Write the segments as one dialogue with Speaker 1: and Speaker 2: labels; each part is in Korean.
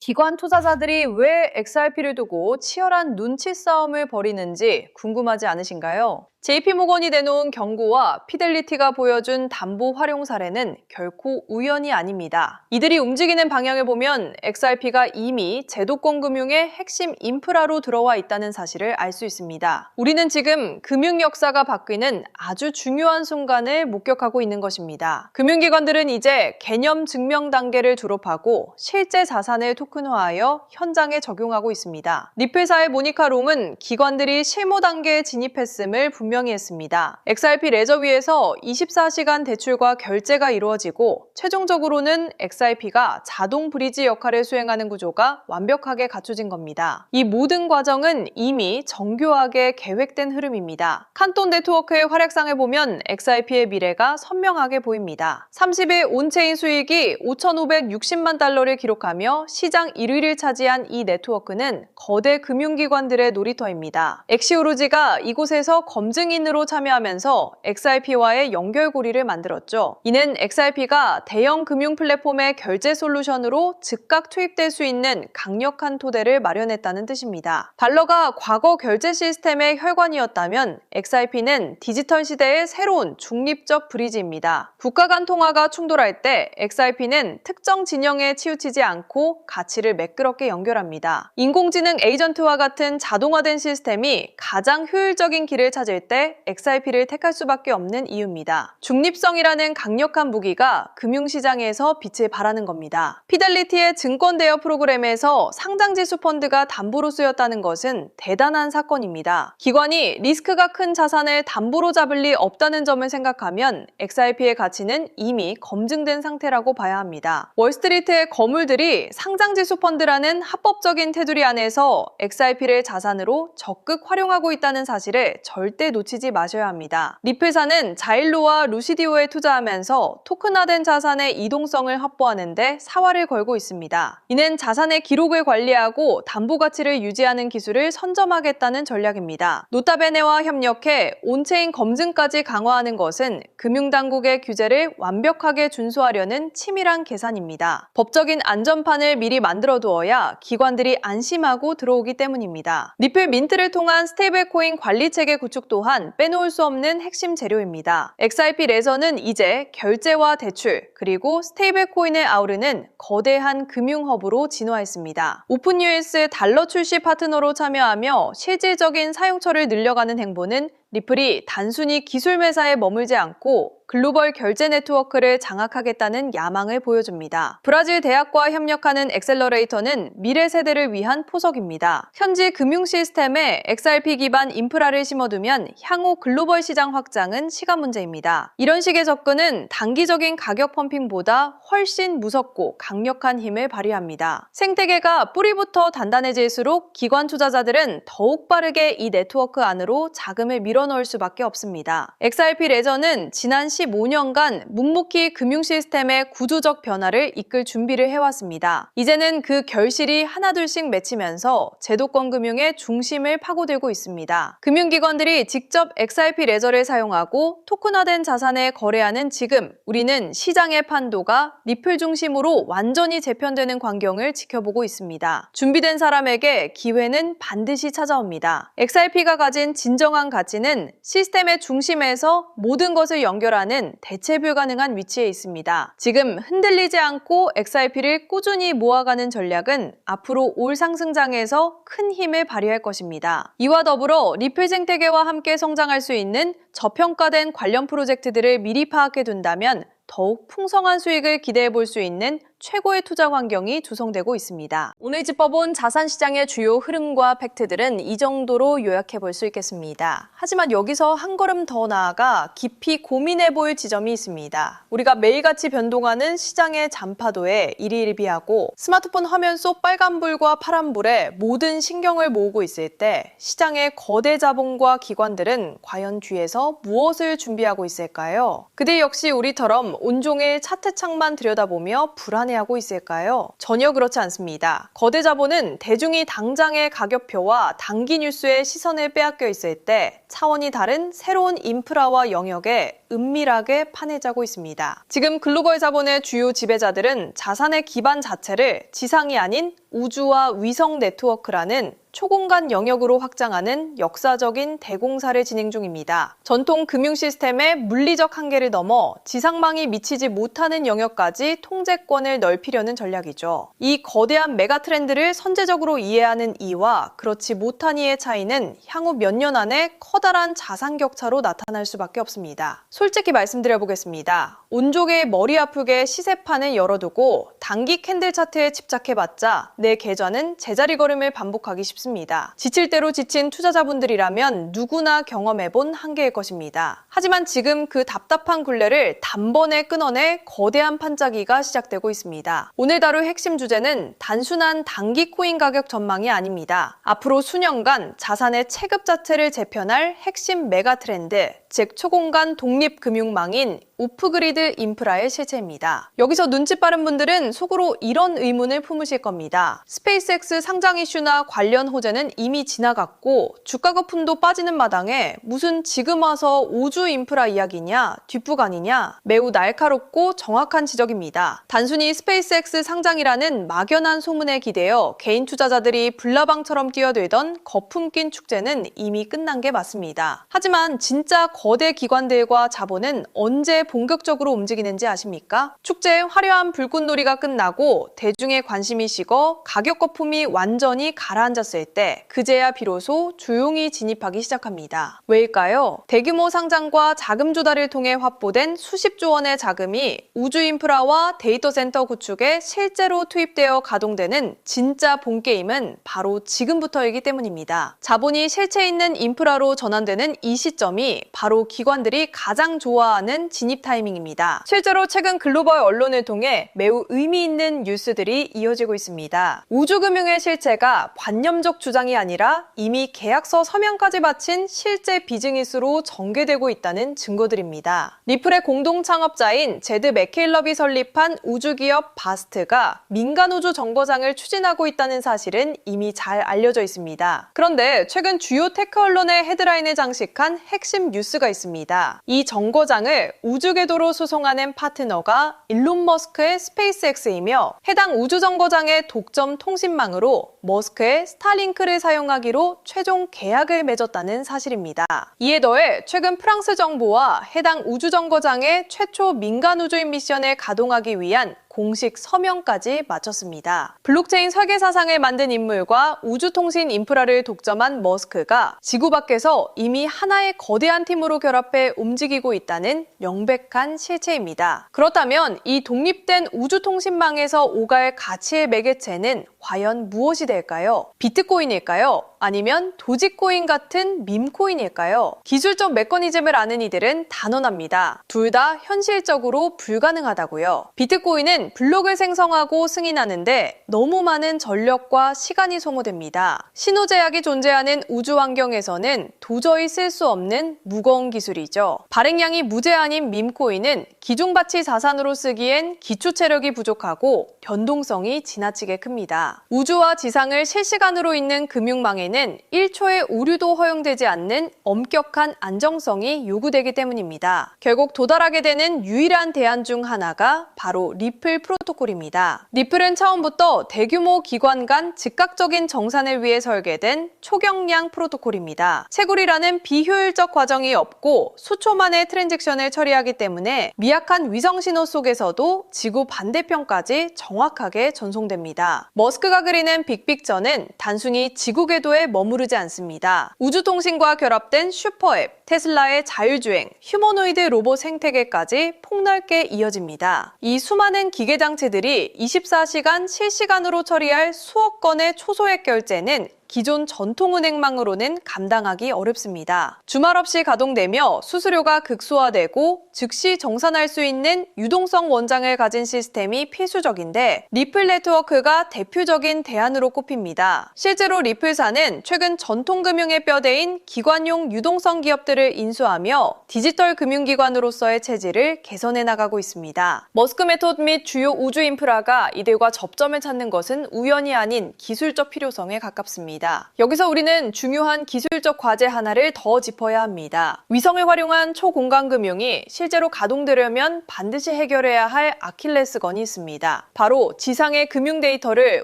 Speaker 1: 기관 투자자들이 왜 XRP를 두고 치열한 눈치 싸움을 벌이는지 궁금하지 않으신가요? JP모건이 내놓은 경고와 피델리티가 보여준 담보 활용 사례는 결코 우연이 아닙니다. 이들이 움직이는 방향을 보면 XRP가 이미 제도권 금융의 핵심 인프라로 들어와 있다는 사실을 알 수 있습니다. 우리는 지금 금융 역사가 바뀌는 아주 중요한 순간을 목격하고 있는 것입니다. 금융기관들은 이제 개념 증명 단계를 졸업하고 실제 자산을 토큰화하여 현장에 적용하고 있습니다. 리플사의 모니카 롬은 기관들이 실무 단계에 진입했음을 분명히 했습니다. XRP 레저위에서 24시간 대출과 결제가 이루어지고 최종적으로는 XRP가 자동 브리지 역할을 수행하는 구조가 완벽하게 갖춰진 겁니다. 이 모든 과정은 이미 정교하게 계획된 흐름입니다. 칸톤 네트워크의 활약상을 보면 XRP의 미래가 선명하게 보입니다. 30일 온체인 수익이 5,560만 달러를 기록하며 시장 1위를 차지한 이 네트워크는 거대 금융기관들의 놀이터입니다. 엑시오로지가 이곳에서 검증인으로 참여하면서 XRP와의 연결고리를 만들었죠. 이는 XRP가 대형 금융 플랫폼의 결제 솔루션으로 즉각 투입될 수 있는 강력한 토대를 마련했다는 뜻입니다. 달러가 과거 결제 시스템의 혈관이었다면 XRP는 디지털 시대의 새로운 중립적 브리지입니다. 국가 간 통화가 충돌할 때 XRP는 특정 진영에 치우치지 않고 가치를 매끄럽게 연결합니다. 인공지능 에이전트와 같은 자동화된 시스템이 가장 효율적인 길을 찾을 때 XRP를 택할 수밖에 없는 이유입니다. 중립성이라는 강력한 무기가 금융시장에서 빛을 발하는 겁니다. 피델리티의 증권 대여 프로그램에서 상장지수 펀드가 담보로 쓰였다는 것은 대단한 사건입니다. 기관이 리스크가 큰 자산을 담보로 잡을 리 없다는 점을 생각하면 XRP의 가치는 이미 검증된 상태라고 봐야 합니다. 월스트리트의 거물들이 상장지수 펀드라는 합법적인 테두리 안에서 XRP를 자산으로 적극 활용하고 있다는 사실을 절대 놓치지 마셔야 합니다. 리플사는 자일로와 루시디오에 투자하면서 토큰화된 자산의 이동성을 확보하는 데 사활을 걸고 있습니다. 이는 자산의 기록을 관리하고 담보 가치를 유지하는 기술을 선점하겠다는 전략입니다. 노타베네와 협력해 온체인 검증까지 강화하는 것은 금융당국의 규제를 완벽하게 준수하려는 치밀한 계산입니다. 법적인 안전판을 미리 만들어 두어야 기관들이 안심하고 들어오기 때문입니다. 리플 민트를 통한 스테이블코인 관리체계 구축 또한 빼놓을 수 없는 핵심 재료입니다. XRP 레저는 이제 결제와 대출, 그리고 스테이블코인을 아우르는 거대한 금융허브로 진화했습니다. 오픈US 달러 출시 파트너로 참여하며 실질적인 사용처를 늘려가는 행보는 리플이 단순히 기술 매사에 머물지 않고 글로벌 결제 네트워크를 장악하겠다는 야망을 보여줍니다. 브라질 대학과 협력하는 엑셀러레이터는 미래 세대를 위한 포석입니다. 현지 금융 시스템에 XRP 기반 인프라를 심어두면 향후 글로벌 시장 확장은 시간 문제입니다. 이런 식의 접근은 단기적인 가격 펌핑보다 훨씬 무섭고 강력한 힘을 발휘합니다. 생태계가 뿌리부터 단단해질수록 기관 투자자들은 더욱 빠르게 이 네트워크 안으로 자금을 밀어넣을 수밖에 없습니다. XRP 레저는 지난 15년간 묵묵히 금융 시스템의 구조적 변화를 이끌 준비를 해왔습니다. 이제는 그 결실이 하나둘씩 맺히면서 제도권 금융의 중심을 파고들고 있습니다. 금융기관들이 직접 XRP 레저를 사용하고 토큰화된 자산에 거래하는 지금 우리는 시장의 판도가 리플 중심으로 완전히 재편되는 광경을 지켜보고 있습니다. 준비된 사람에게 기회는 반드시 찾아옵니다. XRP가 가진 진정한 가치는 시스템의 중심에서 모든 것을 연결하는 대체 불가능한 위치에 있습니다. 지금 흔들리지 않고 XRP를 꾸준히 모아가는 전략은 앞으로 올 상승장에서 큰 힘을 발휘할 것입니다. 이와 더불어 리플 생태계와 함께 성장할 수 있는 저평가된 관련 프로젝트들을 미리 파악해 둔다면 더욱 풍성한 수익을 기대해 볼 수 있는 최고의 투자 환경이 조성되고 있습니다. 오늘 짚어본 자산시장의 주요 흐름과 팩트들은 이 정도로 요약해 볼 수 있겠습니다. 하지만 여기서 한 걸음 더 나아가 깊이 고민해 볼 지점이 있습니다. 우리가 매일같이 변동하는 시장의 잔파도에 일희일비하고 스마트폰 화면 속 빨간불과 파란불에 모든 신경을 모으고 있을 때 시장의 거대 자본과 기관들은 과연 뒤에서 무엇을 준비하고 있을까요? 그들 역시 우리처럼 온종일 차트창만 들여다보며 불안해하고 있을까요? 전혀 그렇지 않습니다. 거대 자본은 대중이 당장의 가격표와 단기 뉴스에 시선을 빼앗겨 있을 때 차원이 다른 새로운 인프라와 영역에 은밀하게 판을 짜고 있습니다. 지금 글로벌 자본의 주요 지배자들은 자산의 기반 자체를 지상이 아닌 우주와 위성 네트워크라는 초공간 영역으로 확장하는 역사적인 대공사를 진행 중입니다. 전통 금융 시스템의 물리적 한계를 넘어 지상망이 미치지 못하는 영역까지 통제권을 넓히려는 전략이죠. 이 거대한 메가 트렌드를 선제적으로 이해하는 이와 그렇지 못한 이의 차이는 향후 몇 년 안에 커다란 자산 격차로 나타날 수밖에 없습니다. 솔직히 말씀드려보겠습니다. 온종일 머리 아프게 시세판을 열어두고 단기 캔들 차트에 집착해봤자 내 계좌는 제자리 걸음을 반복하기 쉽습니다. 지칠 대로 지친 투자자분들이라면 누구나 경험해본 한계일 것입니다. 하지만 지금 그 답답한 굴레를 단번에 끊어내 거대한 판짜기가 시작되고 있습니다. 오늘 다룰 핵심 주제는 단순한 단기 코인 가격 전망이 아닙니다. 앞으로 수년간 자산의 체급 자체를 재편할 핵심 메가 트렌드, 즉 초공간 독립금융망인 오프그리드 인프라의 실체입니다. 여기서 눈치 빠른 분들은 속으로 이런 의문을 품으실 겁니다. 스페이스X 상장 이슈나 관련 호재는 이미 지나갔고 주가 거품도 빠지는 마당에 무슨 지금 와서 우주 인프라 이야기냐, 뒷부간이냐, 매우 날카롭고 정확한 지적입니다. 단순히 스페이스X 상장이라는 막연한 소문에 기대어 개인 투자자들이 불나방처럼 뛰어들던 거품 낀 축제는 이미 끝난 게 맞습니다. 하지만 진짜 거대 기관들과 자본은 언제 본격적으로 움직이는지 아십니까? 축제의 화려한 불꽃놀이가 끝나고 대중의 관심이 식어 가격 거품이 완전히 가라앉았을 때 그제야 비로소 조용히 진입하기 시작합니다. 왜일까요? 대규모 상장과 자금 조달을 통해 확보된 수십조 원의 자금이 우주 인프라와 데이터 센터 구축에 실제로 투입되어 가동되는 진짜 본 게임은 바로 지금부터이기 때문입니다. 자본이 실체 있는 인프라로 전환되는 이 시점이 바로 기관들이 가장 좋아하는 진입 타이밍입니다. 실제로 최근 글로벌 언론을 통해 매우 의미 있는 뉴스들이 이어지고 있습니다. 우주금융의 실체가 관념적 주장이 아니라 이미 계약서 서명까지 바친 실제 비즈니스로 전개되고 있다는 증거들입니다. 리플의 공동 창업자인 제드 맥케일럽이 설립한 우주기업 바스트가 민간우주 정거장을 추진하고 있다는 사실은 이미 잘 알려져 있습니다. 그런데 최근 주요 테크 언론의 헤드라인을 장식한 핵심 뉴스가 있습니다. 이 정거장을 우주궤도로 수송하는 파트너가 일론 머스크의 스페이스X이며 해당 우주정거장의 독점 통신망으로 머스크의 스타링크를 사용하기로 최종 계약을 맺었다는 사실입니다. 이에 더해 최근 프랑스 정부와 해당 우주정거장의 최초 민간 우주인 미션을 가동하기 위한 공식 서명까지 마쳤습니다. 블록체인 설계 사상을 만든 인물과 우주통신 인프라를 독점한 머스크가 지구 밖에서 이미 하나의 거대한 팀으로 결합해 움직이고 있다는 명백한 실체입니다. 그렇다면 이 독립된 우주통신망에서 오갈 가치의 매개체는 과연 무엇이 될까요? 비트코인일까요? 아니면 도지코인 같은 밈코인일까요? 기술적 메커니즘을 아는 이들은 단언합니다. 둘 다 현실적으로 불가능하다고요. 비트코인은 블록을 생성하고 승인하는데 너무 많은 전력과 시간이 소모됩니다. 신호 제약이 존재하는 우주 환경에서는 도저히 쓸 수 없는 무거운 기술이죠. 발행량이 무제한인 밈코인은 기중가치 자산으로 쓰기엔 기초 체력이 부족하고 변동성이 지나치게 큽니다. 우주와 지상을 실시간으로 잇는 금융망에는 1초의 오류도 허용되지 않는 엄격한 안정성이 요구되기 때문입니다. 결국 도달하게 되는 유일한 대안 중 하나가 바로 리플 프로토콜입니다. 리플은 처음부터 대규모 기관 간 즉각적인 정산을 위해 설계된 초경량 프로토콜입니다. 채굴이라는 비효율적 과정이 없고 수초 만에 트랜잭션을 처리하기 때문에 미약한 위성 신호 속에서도 지구 반대편까지 정확하게 전송됩니다. 머스크가 그리는 빅픽처는 단순히 지구 궤도에 머무르지 않습니다. 우주통신과 결합된 슈퍼앱, 테슬라의 자율주행, 휴머노이드 로봇 생태계까지 폭넓게 이어집니다. 이 수많은 기계장치들이 24시간 실시간으로 처리할 수억 건의 초소액 결제는 기존 전통은행망으로는 감당하기 어렵습니다. 주말 없이 가동되며 수수료가 극소화되고 즉시 정산할 수 있는 유동성 원장을 가진 시스템이 필수적인데 리플 네트워크가 대표적인 대안으로 꼽힙니다. 실제로 리플사는 최근 전통금융의 뼈대인 기관용 유동성 기업들을 인수하며 디지털 금융기관으로서의 체질을 개선해 나가고 있습니다. 머스크 메토드 및 주요 우주 인프라가 이들과 접점을 찾는 것은 우연이 아닌 기술적 필요성에 가깝습니다. 있습니다. 여기서 우리는 중요한 기술적 과제 하나를 더 짚어야 합니다. 위성을 활용한 초공간 금융이 실제로 가동되려면 반드시 해결해야 할 아킬레스건이 있습니다. 바로 지상의 금융 데이터를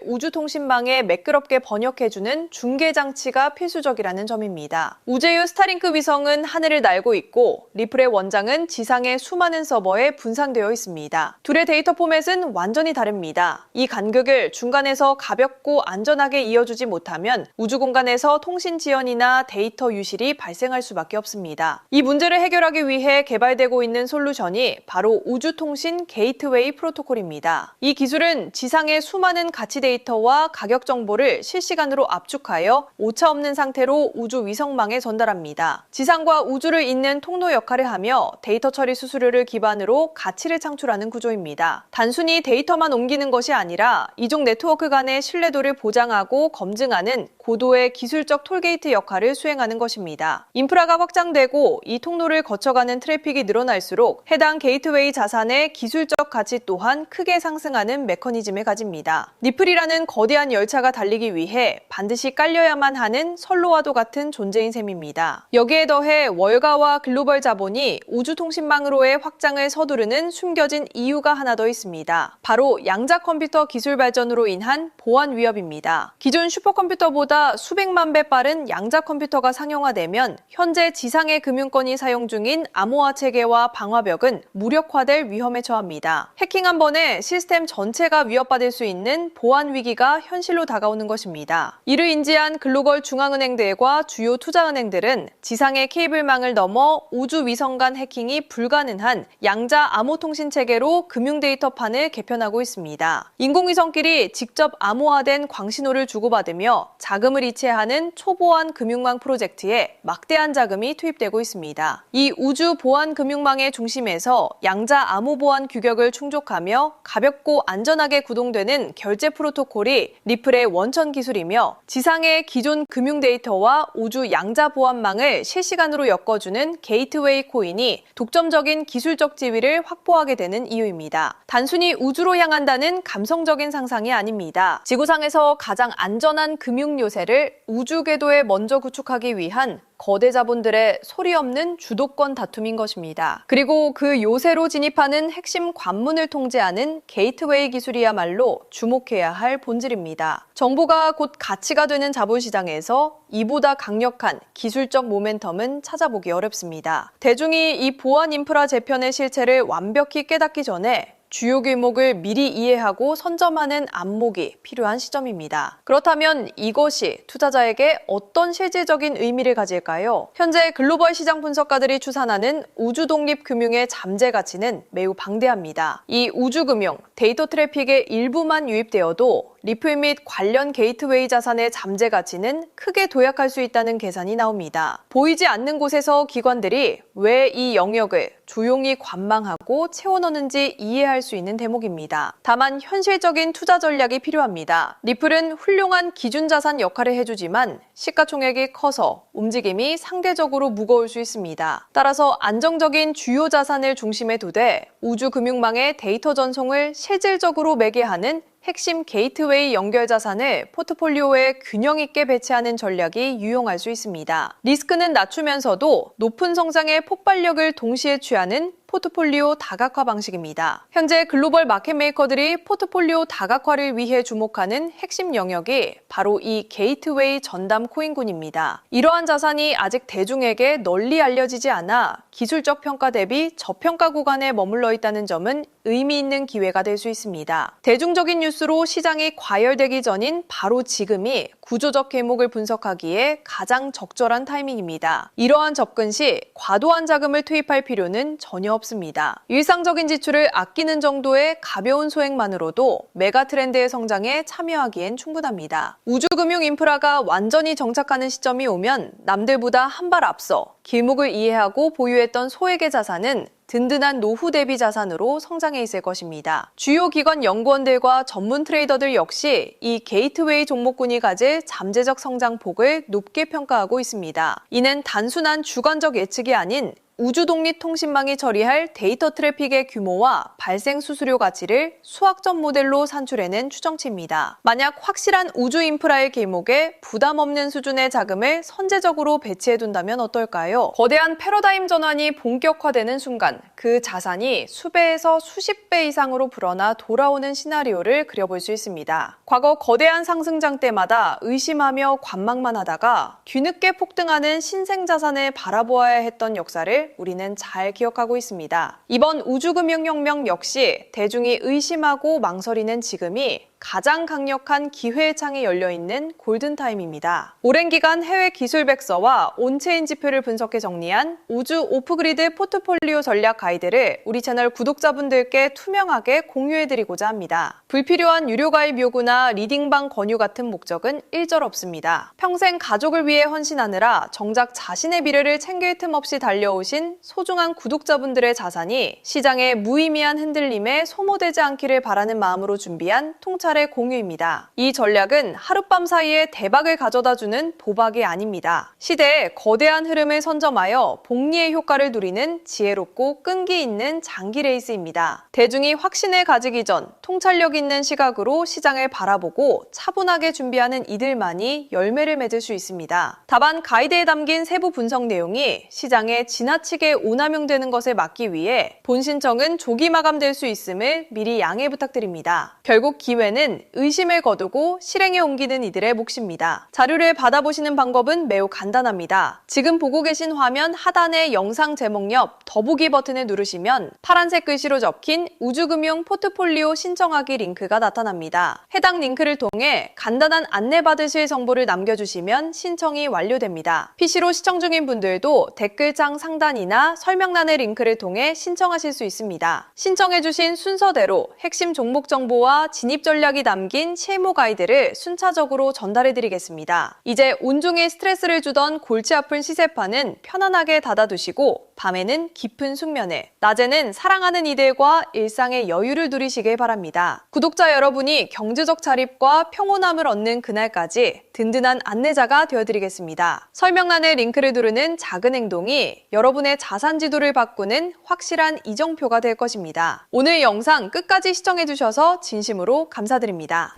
Speaker 1: 우주통신망에 매끄럽게 번역해주는 중계 장치가 필수적이라는 점입니다. 우제유 스타링크 위성은 하늘을 날고 있고 리플의 원장은 지상의 수많은 서버에 분산되어 있습니다. 둘의 데이터 포맷은 완전히 다릅니다. 이 간극을 중간에서 가볍고 안전하게 이어주지 못하면 우주 공간에서 통신 지연이나 데이터 유실이 발생할 수밖에 없습니다. 이 문제를 해결하기 위해 개발되고 있는 솔루션이 바로 우주통신 게이트웨이 프로토콜입니다. 이 기술은 지상의 수많은 가치 데이터와 가격 정보를 실시간으로 압축하여 오차없는 상태로 우주 위성망에 전달합니다. 지상과 우주를 잇는 통로 역할을 하며 데이터 처리 수수료를 기반으로 가치를 창출하는 구조입니다. 단순히 데이터만 옮기는 것이 아니라 이종 네트워크 간의 신뢰도를 보장하고 검증하는 고도의 기술적 톨게이트 역할을 수행하는 것입니다. 인프라가 확장되고 이 통로를 거쳐가는 트래픽이 늘어날수록 해당 게이트웨이 자산의 기술적 가치 또한 크게 상승하는 메커니즘을 가집니다. 니플이라는 거대한 열차가 달리기 위해 반드시 깔려야만 하는 선로와도 같은 존재인 셈입니다. 여기에 더해 월가와 글로벌 자본이 우주통신망으로의 확장을 서두르는 숨겨진 이유가 하나 더 있습니다. 바로 양자 컴퓨터 기술 발전으로 인한 보안 위협입니다. 기존 슈퍼컴퓨터보다 수백만 배 빠른 양자 컴퓨터가 상용화되면 현재 지상의 금융권이 사용 중인 암호화 체계와 방화벽은 무력화될 위험에 처합니다. 해킹 한 번에 시스템 전체가 위협받을 수 있는 보안 위기가 현실로 다가오는 것입니다. 이를 인지한 글로벌 중앙은행들과 주요 투자은행들은 지상의 케이블망을 넘어 우주 위성 간 해킹이 불가능한 양자 암호 통신 체계로 금융 데이터판을 개편하고 있습니다. 인공위성끼리 직접 암호화된 광신호를 주고받으며 자금을 이체하는 초보안 금융망 프로젝트에 막대한 자금이 투입되고 있습니다. 이 우주 보안 금융망의 중심에서 양자 암호 보안 규격을 충족하며 가볍고 안전하게 구동되는 결제 프로토콜이 리플의 원천 기술이며 지상의 기존 금융 데이터와 우주 양자 보안망을 실시간으로 엮어주는 게이트웨이 코인이 독점적인 기술적 지위를 확보하게 되는 이유입니다. 단순히 우주로 향한다는 감성적인 상상이 아닙니다. 지구상에서 가장 안전한 금융 요새를 우주 궤도에 먼저 구축하기 위한 거대 자본들의 소리 없는 주도권 다툼인 것입니다. 그리고 그 요새로 진입하는 핵심 관문을 통제하는 게이트웨이 기술이야말로 주목해야 할 본질입니다. 정보가 곧 가치가 되는 자본시장에서 이보다 강력한 기술적 모멘텀은 찾아보기 어렵습니다. 대중이 이 보안 인프라 재편의 실체를 완벽히 깨닫기 전에 주요 길목을 미리 이해하고 선점하는 안목이 필요한 시점입니다. 그렇다면 이것이 투자자에게 어떤 실질적인 의미를 가질까요? 현재 글로벌 시장 분석가들이 추산하는 우주 독립 금융의 잠재 가치는 매우 방대합니다. 이 우주 금융, 데이터 트래픽의 일부만 유입되어도 리플 및 관련 게이트웨이 자산의 잠재 가치는 크게 도약할 수 있다는 계산이 나옵니다. 보이지 않는 곳에서 기관들이 왜 이 영역을 조용히 관망하고 채워넣는지 이해할 수 있는 대목입니다. 다만 현실적인 투자 전략이 필요합니다. 리플은 훌륭한 기준 자산 역할을 해주지만 시가총액이 커서 움직임이 상대적으로 무거울 수 있습니다. 따라서 안정적인 주요 자산을 중심에 두되 우주 금융망의 데이터 전송을 실질적으로 매개하는 핵심 게이트웨이 연결 자산을 포트폴리오에 균형 있게 배치하는 전략이 유용할 수 있습니다. 리스크는 낮추면서도 높은 성장의 폭발력을 동시에 취하는 포트폴리오 다각화 방식입니다. 현재 글로벌 마켓 메이커들이 포트폴리오 다각화를 위해 주목하는 핵심 영역이 바로 이 게이트웨이 전담 코인군입니다. 이러한 자산이 아직 대중에게 널리 알려지지 않아 기술적 평가 대비 저평가 구간에 머물러 있다는 점은 의미 있는 기회가 될 수 있습니다. 대중적인 뉴스로 시장이 과열되기 전인 바로 지금이 구조적 개목을 분석하기에 가장 적절한 타이밍입니다. 이러한 접근 시 과도한 자금을 투입할 필요는 전혀 없습니다. 일상적인 지출을 아끼는 정도의 가벼운 소액만으로도 메가 트렌드의 성장에 참여하기엔 충분합니다. 우주금융 인프라가 완전히 정착하는 시점이 오면 남들보다 한 발 앞서 길목을 이해하고 보유했던 소액의 자산은 든든한 노후 대비 자산으로 성장해 있을 것입니다. 주요 기관 연구원들과 전문 트레이더들 역시 이 게이트웨이 종목군이 가질 잠재적 성장폭을 높게 평가하고 있습니다. 이는 단순한 주관적 예측이 아닌 우주 독립 통신망이 처리할 데이터 트래픽의 규모와 발생 수수료 가치를 수학적 모델로 산출해낸 추정치입니다. 만약 확실한 우주 인프라의 길목에 부담 없는 수준의 자금을 선제적으로 배치해둔다면 어떨까요? 거대한 패러다임 전환이 본격화되는 순간 그 자산이 수배에서 수십 배 이상으로 불어나 돌아오는 시나리오를 그려볼 수 있습니다. 과거 거대한 상승장 때마다 의심하며 관망만 하다가 뒤늦게 폭등하는 신생자산을 바라보아야 했던 역사를 우리는 잘 기억하고 있습니다. 이번 우주금융혁명 역시 대중이 의심하고 망설이는 지금이 가장 강력한 기회의 창이 열려있는 골든타임입니다. 오랜 기간 해외 기술 백서와 온체인 지표를 분석해 정리한 우주 오프그리드 포트폴리오 전략 가이드를 우리 채널 구독자분들께 투명하게 공유해드리고자 합니다. 불필요한 유료 가입 요구나 리딩방 권유 같은 목적은 일절 없습니다. 평생 가족을 위해 헌신하느라 정작 자신의 미래를 챙길 틈 없이 달려오신 소중한 구독자분들의 자산이 시장의 무의미한 흔들림에 소모되지 않기를 바라는 마음으로 준비한 통찰의 공유입니다. 이 전략은 하룻밤 사이에 대박을 가져다주는 도박이 아닙니다. 시대의 거대한 흐름을 선점하여 복리의 효과를 누리는 지혜롭고 끈기 있는 장기 레이스입니다. 대중이 확신을 가지기 전 통찰력 있는 시각으로 시장을 바라보고 차분하게 준비하는 이들만이 열매를 맺을 수 있습니다. 다만 가이드에 담긴 세부 분석 내용이 시장에 지나치게 오남용되는 것을 막기 위해 본 신청은 조기 마감될 수 있음을 미리 양해 부탁드립니다. 결국 기회는 의심을 거두고 실행에 옮기는 이들의 몫입니다. 자료를 받아보시는 방법은 매우 간단합니다. 지금 보고 계신 화면 하단의 영상 제목 옆 더보기 버튼을 누르시면 파란색 글씨로 적힌 우주금융 포트폴리오 신청하기 링크가 나타납니다. 해당 링크를 통해 간단한 안내받으실 정보를 남겨주시면 신청이 완료됩니다. PC로 시청 중인 분들도 댓글창 상단이나 설명란의 링크를 통해 신청하실 수 있습니다. 신청해주신 순서대로 핵심 종목 정보와 진입 전략이 담긴 실무 가이드를 순차적으로 전달해드리겠습니다. 이제 온종일 스트레스를 주던 골치 아픈 시세판은 편안하게 닫아두시고 밤에는 깊은 숙면에, 낮에는 사랑하는 이들과 일상의 여유를 누리시길 바랍니다. 구독자 여러분이 경제적 자립과 평온함을 얻는 그날까지 든든한 안내자가 되어드리겠습니다. 설명란의 링크를 누르는 작은 행동이 여러분의 자산 지도를 바꾸는 확실한 이정표가 될 것입니다. 오늘 영상 끝까지 시청해주셔서 진심으로 감사드립니다.